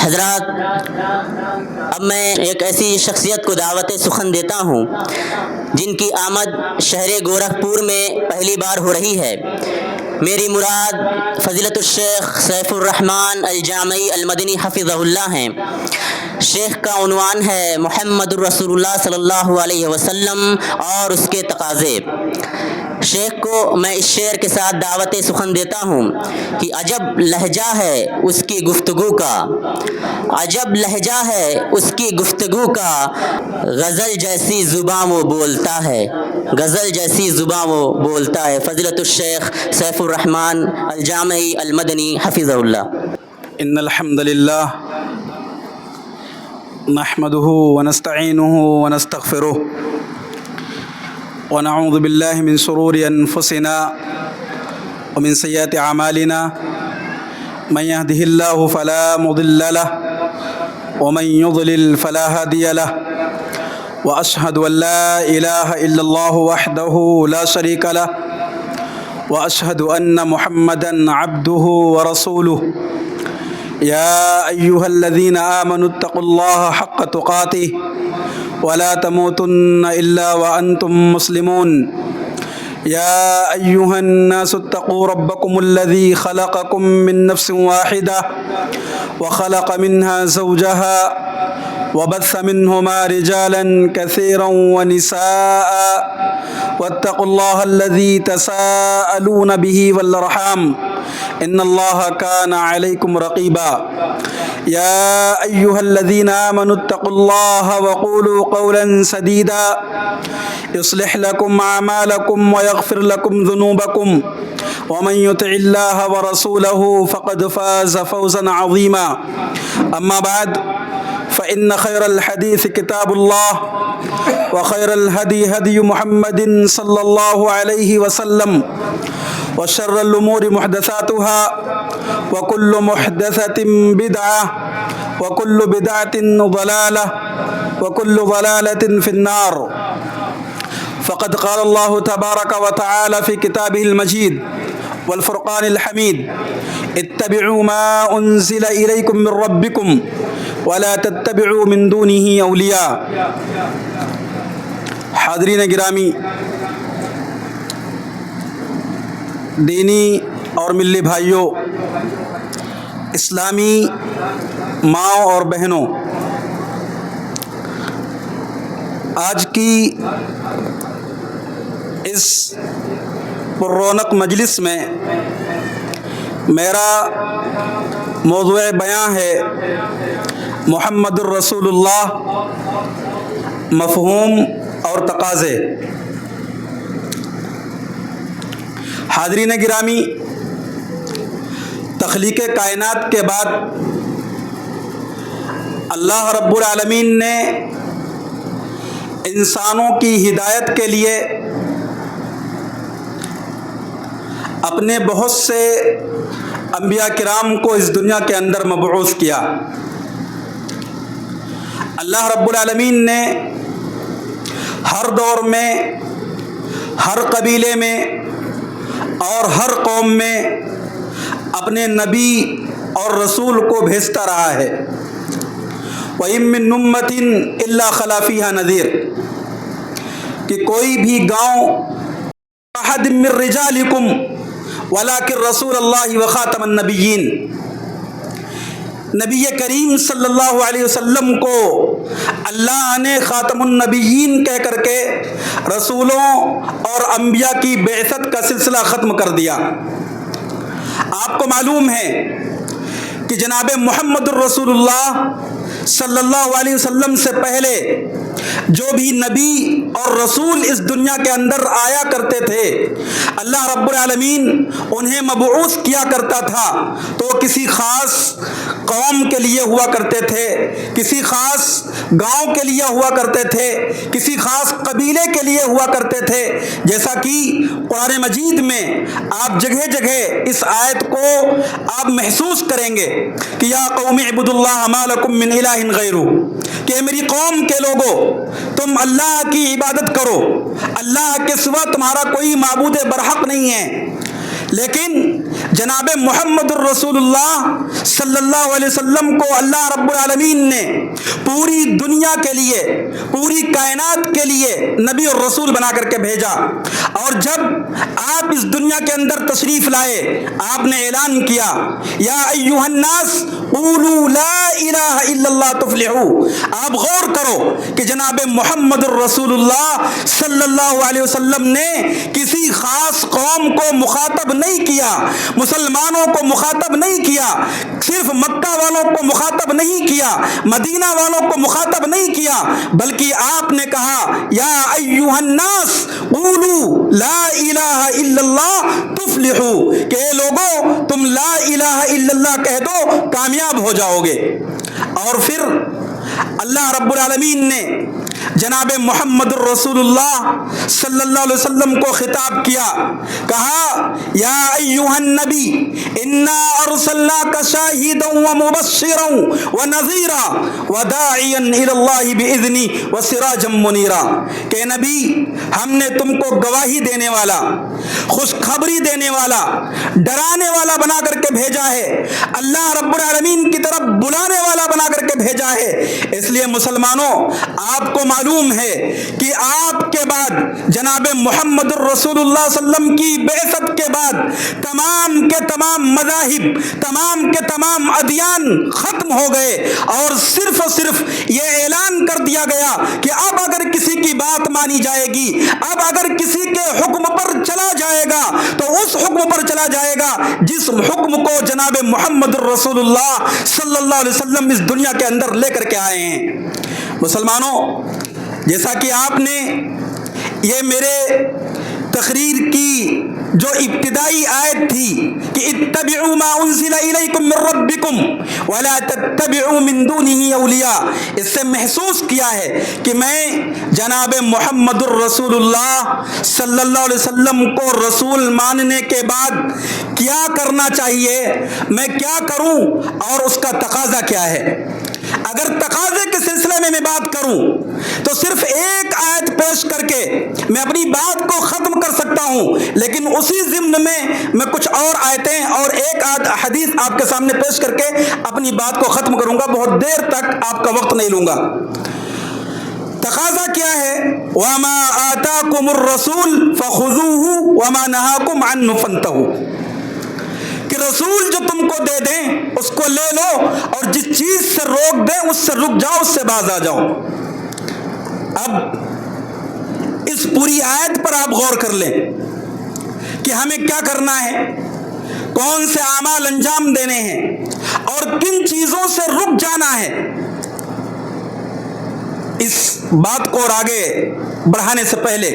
حضرات، اب میں ایک ایسی شخصیت کو دعوت سخن دیتا ہوں جن کی آمد شہر گورکھپور میں پہلی بار ہو رہی ہے۔ میری مراد فضیلت الشیخ سیف الرحمن الجامعی المدنی حفظہ اللہ ہیں۔ شیخ کا عنوان ہے محمد الرسول اللہ صلی اللہ علیہ وسلم اور اس کے تقاضے۔ شیخ کو میں اس شعر کے ساتھ دعوت سخن دیتا ہوں کہ عجب لہجہ ہے اس کی گفتگو کا، عجب لہجہ ہے اس کی گفتگو کا، غزل جیسی زباں وہ بولتا ہے، غزل جیسی زباں وہ بولتا ہے۔ فضیلت الشیخ سیف الرحمن الجامعی المدنی حفظہ اللہ۔ ان الحمد للہ نحمده ونستعینه ونستغفره ونعوذ باللہ من شرور انفسنا ومن سیئات اعمالنا، من يهده الله فلا مضل له ومن يضلل فلا هادي له، واشهد ان لا اله الا الله وحده لا شريك له، واشهد ان محمدا عبده ورسوله۔ يا أيها الذين آمنوا اتقوا الله حق تقاته ولا تموتن إلا وأنتم مسلمون۔ يا أيها الناس اتقوا ربكم الذي خلقكم من نفس واحدة وخلق منها زوجها وبث منهما رجالا كثيرا ونساء، واتقوا الله الذي تساءلون به والأرحام إن الله كان عليكم رقيبا۔ يا أيها الذين آمنوا اتقوا الله وقولوا قولا سديدا يصلح لكم أعمالكم ويغفر لكم ذنوبكم، ومن يطع الله ورسوله فقد فاز فوزا عظيما۔ أما بعد، فإن خير الحديث كتاب الله، وخير الهدي هدي محمد صلى الله عليه وسلم، وشر الأمور محدثاتها، وكل محدثة بدعة، وكل بدعة ضلالة، وكل ضلالة في النار۔ فقد قال الله تبارك وتعالى في كتابه المجيد والفرقان الحميد: اتبعوا ما أنزل إليكم من ربكم ولا تتبعوا من دونه أولياء۔ حاضرین گرامی، دینی اور ملی بھائیوں، اسلامی ماؤں اور بہنوں، آج کی اس پررونق مجلس میں میرا موضوع بیان ہے محمد الرسول اللہ، مفہوم اور تقاضے۔ حاضرین گرامی، تخلیق کائنات کے بعد اللہ رب العالمین نے انسانوں کی ہدایت کے لیے اپنے بہت سے انبیاء کرام کو اس دنیا کے اندر مبعوث کیا۔ اللہ رب العالمین نے ہر دور میں، ہر قبیلے میں اور ہر قوم میں اپنے نبی اور رسول کو بھیجتا رہا ہے۔ وَإِن مِّن أُمَّةٍ إِلَّا خَلَا فِيهَا نَذِيرٌ، کہ کوئی بھی گاؤں أَحَدٍ مِّن رِّجَالِكُمْ وَلَٰكِن رَّسُولَ اللَّهِ وَخَاتَمَ النَّبِيِّينَ۔ نبی کریم صلی اللہ علیہ وسلم کو اللہ نے خاتم النبیین کہہ کر کے رسولوں اور انبیاء کی بعثت کا سلسلہ ختم کر دیا۔ آپ کو معلوم ہے کہ جناب محمد الرسول اللہ صلی اللہ علیہ وسلم سے پہلے جو بھی نبی اور رسول اس دنیا کے اندر آیا کرتے تھے، اللہ رب العالمین انہیں مبعوث کیا کرتا تھا تو کسی خاص قوم کے لیے ہوا کرتے تھے، کسی خاص گاؤں کے لیے ہوا کرتے تھے، کسی خاص قبیلے کے لیے ہوا کرتے تھے۔ جیسا کہ قرآن مجید میں آپ جگہ جگہ اس آیت کو آپ محسوس کریں گے کہ یا قوم اعبدوا اللہ ما لکم من الہ غیرہ، کہ میری قوم کے لوگوں تم اللہ کی عبادت کرو، اللہ کے سوا تمہارا کوئی معبود برحق نہیں ہے۔ لیکن جناب محمد الرسول اللہ صلی اللہ علیہ وسلم کو اللہ رب العالمین نے پوری دنیا کے لیے، پوری کائنات کے لیے نبی اور رسول بنا کر کے بھیجا، اور جب آپ اس دنیا کے اندر تشریف لائے آپ نے اعلان کیا یا ایھا الناس قولوا لا الہ الا اللہ تفلحوا۔ آپ غور کرو کہ جناب محمد الرسول اللہ صلی اللہ علیہ وسلم نے کسی خاص قوم کو مخاطب نہیں کیا، مسلمانوں کو مخاطب نہیں کیا، صرف مکہ والوں کو مخاطب نہیں کیا، مدینہ والوں کو مخاطب نہیں کیا، بلکہ آپ نے کہا یا ایھا الناس قولوا لا الہ الا اللہ تفلحوا، کہ اے لوگو تم لا الہ الا اللہ کہہ دو کامیاب ہو جاؤ گے۔ اور پھر اللہ رب العالمین نے جناب محمد الرسول اللہ صلی اللہ علیہ وسلم کو خطاب کیا، کہا یا ایھا النبی انا ارسلناک شاہدا ومبشرا ونذیرا وداعیا الی اللہ باذنہ وسراجا منیرا، کہ نبی ہم نے تم کو گواہی دینے والا، خوشخبری دینے والا، ڈرانے والا بنا کر کے بھیجا ہے، اللہ رب العالمین کی طرف بلانے والا بنا کر کے بھیجا ہے۔ اس لیے مسلمانوں آپ کو معلوم ہے کہ آپ کے بعد جناب محمد الرسول اللہ صلی اللہ علیہ وسلم کی بعثت کے بعد تمام کے تمام مذاہب، تمام کے تمام ادیان ختم ہو گئے، اور صرف یہ اعلان کر دیا گیا کہ اب اگر کسی کی بات مانی جائے گی، اب اگر کسی کے حکم پر چلا جائے گا تو اس حکم پر چلا جائے گا جس حکم کو جناب محمد الرسول اللہ صلی اللہ علیہ وسلم اس دنیا کے اندر لے کر کے آئے ہیں۔ مسلمانوں، جیسا کہ آپ نے یہ میرے تقریر کی جو ابتدائی آیت تھی کہ اتبعوا ما انزل الیکم من ربکم ولا تتبعوا من دونہ اولیاء، اس سے محسوس کیا ہے کہ میں جناب محمد الرسول اللہ صلی اللہ علیہ وسلم کو رسول ماننے کے بعد کیا کرنا چاہیے، میں کیا کروں اور اس کا تقاضا کیا ہے۔ اگر تقاضے کے سلسلے میں بات کروں تو صرف ایک آیت پیش کر کے میں اپنی بات کو ختم کر سکتا ہوں، لیکن اسی ضمن میں کچھ اور آیتیں اور ایک حدیث آپ کے سامنے پیش کر کے اپنی بات کو ختم کروں گا، بہت دیر تک آپ کا وقت نہیں لوں گا۔ تقاضا کیا ہے؟ وَمَا آتَاكُمُ الرَّسُولُ فَخُذُوهُ وَمَا نَهَاكُمْ عَنْهُ فَانْتَهُوا، کہ رسول جو تم کو دے دیں اس کو لے لو، اور جس چیز سے روک دیں اس سے رک جاؤ، اس سے باز آ جاؤ۔ اب اس پوری آیت پر آپ غور کر لیں کہ ہمیں کیا کرنا ہے، کون سے اعمال انجام دینے ہیں اور کن چیزوں سے رک جانا ہے۔ اس بات کو اور آگے بڑھانے سے پہلے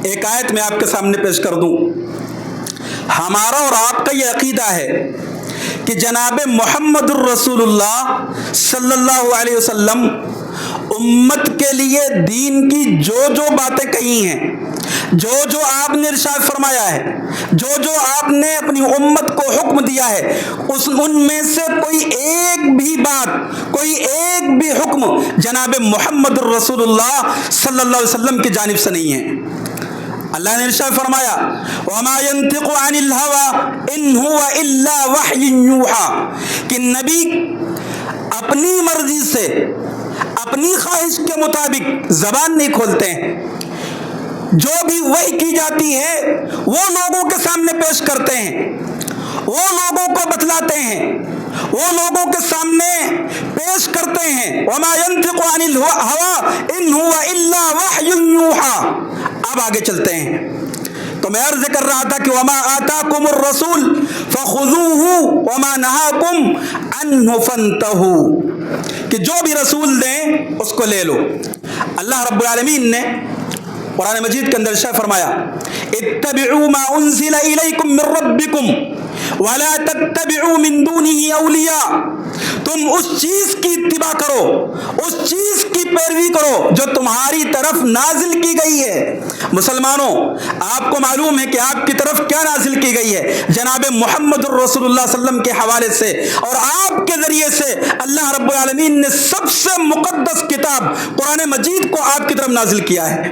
ایک آیت میں آپ کے سامنے پیش کر دوں۔ ہمارا اور آپ کا یہ عقیدہ ہے کہ جناب محمد الرسول اللہ صلی اللہ علیہ وسلم امت کے لیے دین کی جو باتیں کہی ہیں، جو آپ نے ارشاد فرمایا ہے، جو آپ نے اپنی امت کو حکم دیا ہے، ان میں سے کوئی ایک بھی بات، کوئی ایک بھی حکم جناب محمد الرسول اللہ صلی اللہ علیہ وسلم کی جانب سے نہیں ہے۔ اللہ نے ارشاد فرمایا وَمَا يَنْطِقُ عَنِ الْهَوَىٰ إِنْ هُوَ إِلَّا وَحْيٌ يُوحَىٰ، کہ نبی اپنی مرضی سے، اپنی خواہش کے مطابق زبان نہیں کھولتے ہیں، جو بھی وحی کی جاتی ہے وہ لوگوں کے سامنے پیش کرتے ہیں، وہ لوگوں کو بتلاتے ہیں، وہ لوگوں کے سامنے پیش کرتے ہیں۔ وَمَا يَنْطِقُ عَنِ الْهَوَىٰ إِنْ هُوَ إِلَّا وَحْيٌ يُوحَىٰ۔ اب آگے چلتے ہیں، تو میں عرض کر رہا تھا کہ وَمَا آتَاكُمُ الرَّسُولُ فَخُذُوهُ وَمَا نَهَاكُمْ عَنْهُ فَانْتَهُوا، کہ جو بھی رسول دیں اس کو لے لو۔ اللہ رب العالمین نے قرآن مجید کے اندر ارشاد فرمایا اتبعوا ما انزل الیکم من ربکم ولا تتبعوا من دونه اولیاء، تم اس چیز کی اتباع کرو، اس چیز کی پیروی کرو جو تمہاری طرف نازل کی گئی ہے۔ مسلمانوں، آپ کو معلوم ہے کہ آپ کی طرف کیا نازل کی گئی ہے، جناب محمد الرسول اللہ صلی اللہ علیہ وسلم کے حوالے سے، اور آپ کے ذریعے سے اللہ رب العالمین نے سب سے مقدس کتاب قرآن مجید کو آپ کی طرف نازل کیا ہے۔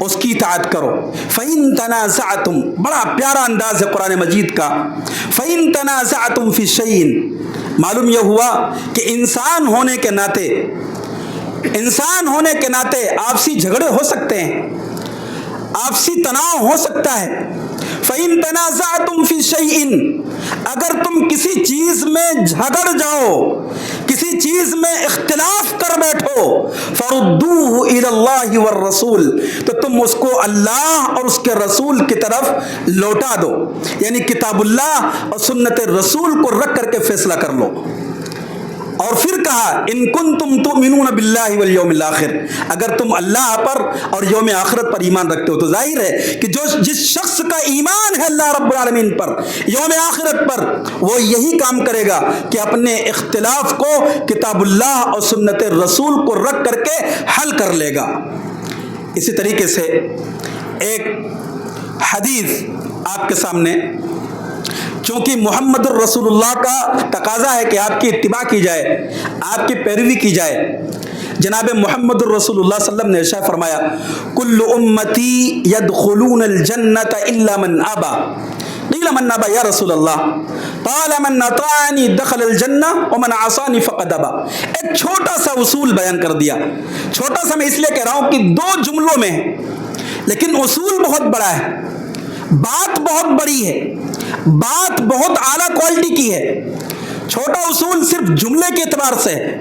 اس کی اطاعت کرو. فَإِن تَنَازَعْتُمْ، بڑا پیارا انداز ہے قرآن مجید کا. فَإِن تَنَازَعْتُمْ فِي شَيْءٍ، معلوم یہ ہوا کہ انسان ہونے کے ناطے آپسی جھگڑے ہو سکتے ہیں، آپسی تناؤ ہو سکتا ہے. فَإِن تَنَازَعْتُمْ فِي شَيْءٍ، اگر تم کسی چیز میں جھگڑ جاؤ، کسی چیز میں اختلاف کر بیٹھو، فَرُدُّوهُ إِلَى اللَّهِ وَالرَّسُولِ، تو تم اس کو اللہ اور اس کے رسول کی طرف لوٹا دو. یعنی کتاب اللہ اور سنت رسول کو رکھ کر کے فیصلہ کر لو. اور پھر کہا ان کنتم تؤمنون باللہ والیوم الآخر، اگر تم اللہ پر اور یوم آخرت پر ایمان رکھتے ہو. تو ظاہر ہے کہ جس شخص کا ایمان ہے اللہ رب العالمین پر، یوم آخرت پر، وہ یہی کام کرے گا کہ اپنے اختلاف کو کتاب اللہ اور سنت رسول کو رکھ کر کے حل کر لے گا. اسی طریقے سے ایک حدیث آپ کے سامنے، چونکہ محمد الرسول اللہ کا تقاضا ہے کہ آپ کی اتباع کی جائے، آپ کی پیروی کی جائے. جناب محمد الرسول اللہ صلی اللہ علیہ وسلم نے ارشاد فرمایا کل امتی یدخلون الجنت الا من ابا. قیل من ابا یا رسول اللہ؟ قال من اطاعنی دخل الجنہ ومن عصانی فقد ابا. ایک چھوٹا سا اصول بیان کر دیا. چھوٹا سا میں اس لیے کہہ رہا ہوں کہ 2 جملوں میں ہے، لیکن اصول بہت بڑا ہے، بات بہت بڑی ہے، بات بہت اعلیٰ کوالٹی کی ہے. چھوٹا اصول صرف جملے کے اعتبار سے ہے.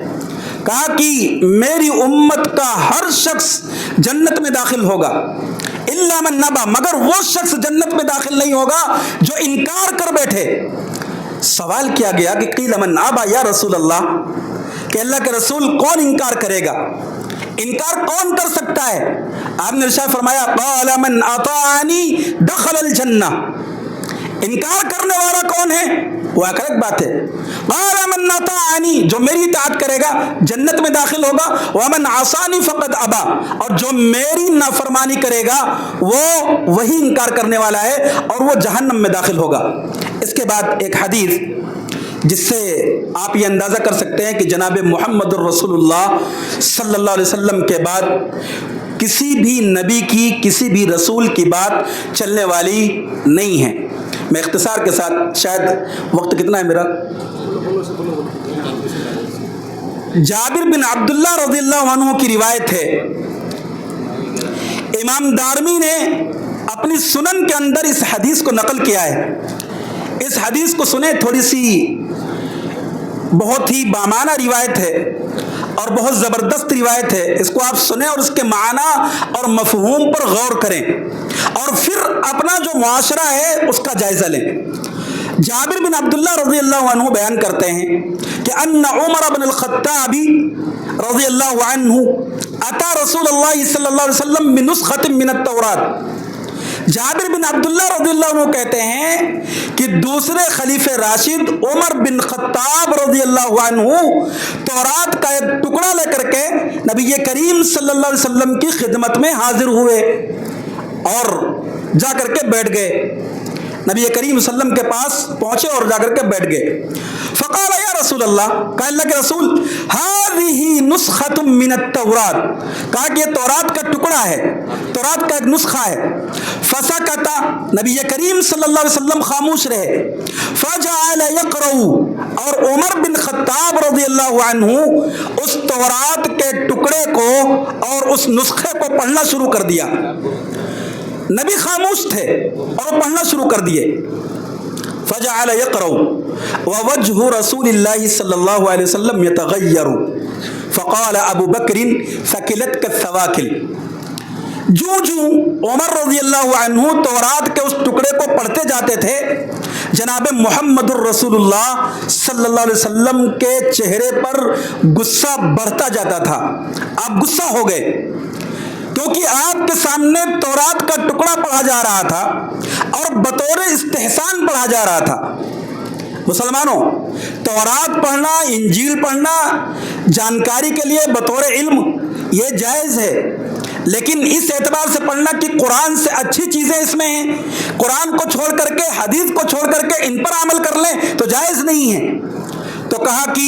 کہا کہ میری امت کا ہر شخص جنت میں داخل ہوگا الا من ابا، مگر وہ شخص جنت میں داخل نہیں ہوگا جو انکار کر بیٹھے. سوال کیا گیا کہ قیل من ابا یا رسول اللہ، کہ اللہ کے رسول کون انکار کرے گا؟ انکار کون کر سکتا ہے؟ آپ نے ارشاد فرمایا قال من اطاعنی دخل الجنہ. انکار کرنے والا کون ہے؟ وہ کریکٹ بات ہے. قال من اطاعنی، جو میری اطاعت کرے گا جنت میں داخل ہوگا. ومن عصانی فقد ابا، اور جو میری نافرمانی کرے گا وہی انکار کرنے والا ہے اور وہ جہنم میں داخل ہوگا. اس کے بعد ایک حدیث جس سے آپ یہ اندازہ کر سکتے ہیں کہ جناب محمد الرسول اللہ صلی اللہ علیہ وسلم کے بعد کسی بھی نبی کی، کسی بھی رسول کی بات چلنے والی نہیں ہے. میں اختصار کے ساتھ، شاید وقت کتنا ہے میرا، جابر بن عبداللہ رضی اللہ عنہ کی روایت ہے. امام دارمی نے اپنی سنن کے اندر اس حدیث کو نقل کیا ہے. اس حدیث کو سنیں، تھوڑی سی بہت ہی بامانہ روایت ہے اور بہت زبردست روایت ہے. اس کو آپ سنیں اور اس کے معنی اور مفہوم پر غور کریں اور پھر اپنا جو معاشرہ ہے اس کا جائزہ لیں. جابر بن عبداللہ رضی اللہ عنہ بیان کرتے ہیں کہ ان عمر بن الخطاب رضی اللہ عنہ اتا رسول اللہ صلی اللہ علیہ وسلم بنسخۃ من التوراۃ. جابر بن عبداللہ رضی اللہ عنہ کہتے ہیں کہ دوسرے خلیفہ راشد عمر بن خطاب رضی اللہ عنہ تورات کا ایک ٹکڑا لے کر کے نبی کریم صلی اللہ علیہ وسلم کی خدمت میں حاضر ہوئے اور جا کر کے بیٹھ گئے. نبی کریم صلی اللہ علیہ وسلم کے پاس پہنچے اور جا کر کے بیٹھ گئے. فقال یا رسول اللہ، کہا اللہ کے رسول، هذه نسخۃ من التوراۃ، کہا کہ یہ تورات کا ٹکڑا ہے، تورات کا ایک نسخہ ہے. فسکت، نبی کریم صلی اللہ علیہ وسلم خاموش رہے. فجعل یقرأ، اور عمر بن خطاب رضی اللہ عنہ اس تورات کے ٹکڑے کو اور اس نسخے کو پڑھنا شروع کر دیا. نبی خاموش تھے اور وہ پڑھنا شروع کر دیے. فجعل یقرأ ووجه رسول الله صلی اللہ علیہ وسلم يتغیر. فقال ابو بکر ثقلتك الثواکل. جو عمر رضی اللہ عنہ تورات کے اس ٹکڑے کو پڑھتے جاتے تھے، جناب محمد الرسول اللہ صلی اللہ علیہ وسلم کے چہرے پر غصہ بڑھتا جاتا تھا. آپ غصہ ہو گئے کیونکہ آپ کے سامنے تورات کا ٹکڑا پڑھا جا رہا تھا اور بطور استحسان پڑھا جا رہا تھا. مسلمانوں، تورات پڑھنا، انجیل پڑھنا جانکاری کے لیے بطور علم یہ جائز ہے، لیکن اس اعتبار سے پڑھنا کہ قرآن سے اچھی چیزیں اس میں ہیں، قرآن کو چھوڑ کر کے، حدیث کو چھوڑ کر کے ان پر عمل کر لیں تو جائز نہیں ہے. تو کہا کہ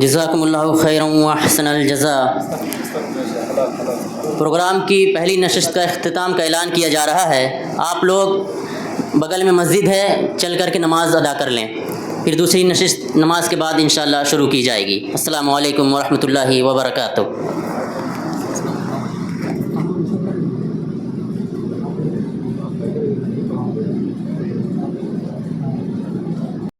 جزاکم اللہ خیرا و احسن الجزاء۔ پروگرام کی پہلی نشست کا اختتام کا اعلان کیا جا رہا ہے۔ آپ لوگ بغل میں مسجد ہے، چل کر کے نماز ادا کر لیں، پھر دوسری نشست نماز کے بعد انشاءاللہ شروع کی جائے گی۔ السلام علیکم ورحمۃ اللہ وبرکاتہ۔